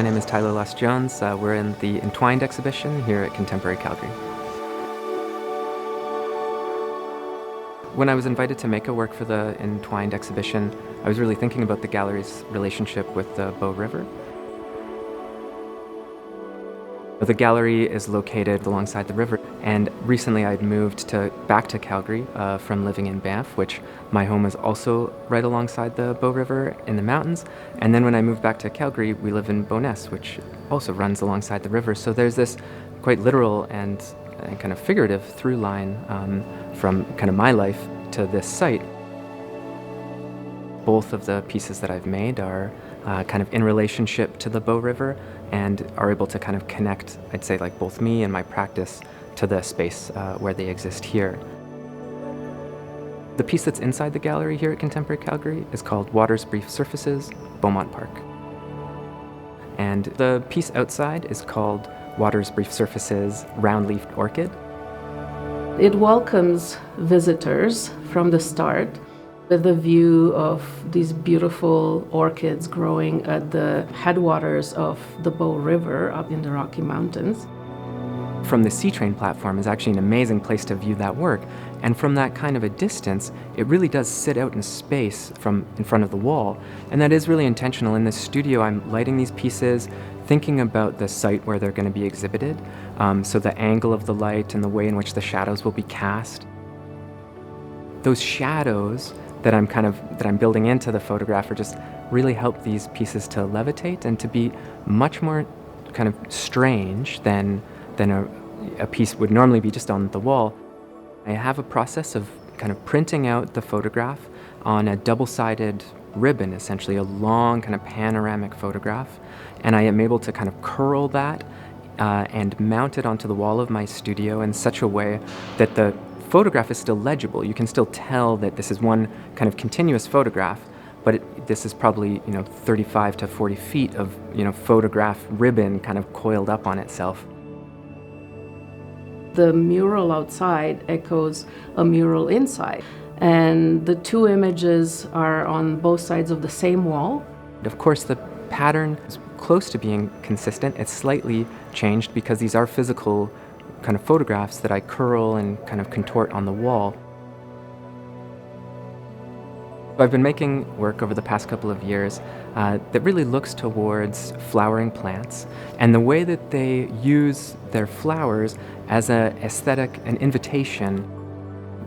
My name is Tyler Loss-Jones. We're in the Entwined exhibition here at Contemporary Calgary. When I was invited to make a work for the Entwined exhibition, I was really thinking about the gallery's relationship with the Bow River. The gallery is located alongside the river, and recently I'd moved back to Calgary from living in Banff, which my home is also right alongside the Bow River in the mountains. And then when I moved back to Calgary, we live in Bowness, which also runs alongside the river. So there's this quite literal and kind of figurative through line from kind of my life to this site. Both of the pieces that I've made are kind of in relationship to the Bow River and are able to kind of connect, I'd say, like both me and my practice to the space where they exist here. The piece that's inside the gallery here at Contemporary Calgary is called Water's Brief Surfaces, Beaumont Park. And the piece outside is called Water's Brief Surfaces, Roundleaf Orchid. It welcomes visitors from the start with the view of these beautiful orchids growing at the headwaters of the Bow River up in the Rocky Mountains. From the C-train platform is actually an amazing place to view that work. And from that kind of a distance, it really does sit out in space from in front of the wall. And that is really intentional. In this studio, I'm lighting these pieces, thinking about the site where they're going to be exhibited. So the angle of the light and the way in which the shadows will be cast. Those shadows that I'm building into the photograph are just really help these pieces to levitate and to be much more kind of strange than a piece would normally be just on the wall. I have a process of kind of printing out the photograph on a double-sided ribbon, essentially a long kind of panoramic photograph, and I am able to kind of curl that and mount it onto the wall of my studio in such a way that the photograph is still legible. You can still tell that this is one kind of continuous photograph, but this is probably 35 to 40 feet of photograph ribbon kind of coiled up on itself. The mural outside echoes a mural inside, and the two images are on both sides of the same wall. Of course, the pattern is close to being consistent. It's slightly changed because these are physical kind of photographs that I curl and kind of contort on the wall. I've been making work over the past couple of years that really looks towards flowering plants and the way that they use their flowers as an aesthetic, an invitation.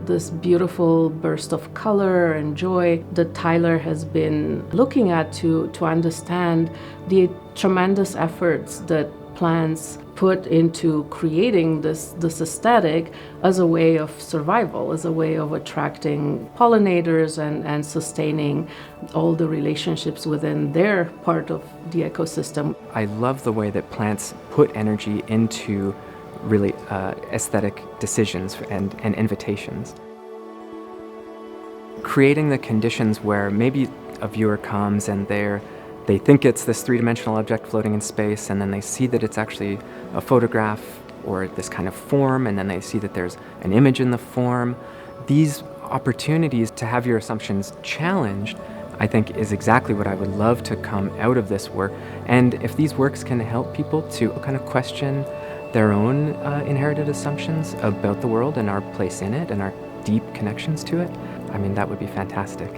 This beautiful burst of color and joy that Tyler has been looking at to understand the tremendous efforts that plants put into creating this aesthetic as a way of survival, as a way of attracting pollinators and sustaining all the relationships within their part of the ecosystem. I love the way that plants put energy into really aesthetic decisions and invitations. Creating the conditions where maybe a viewer comes and they think it's this three-dimensional object floating in space, and then they see that it's actually a photograph or this kind of form, and then they see that there's an image in the form. These opportunities to have your assumptions challenged, I think, is exactly what I would love to come out of this work. And if these works can help people to kind of question their own inherited assumptions about the world and our place in it and our deep connections to it, I mean, that would be fantastic.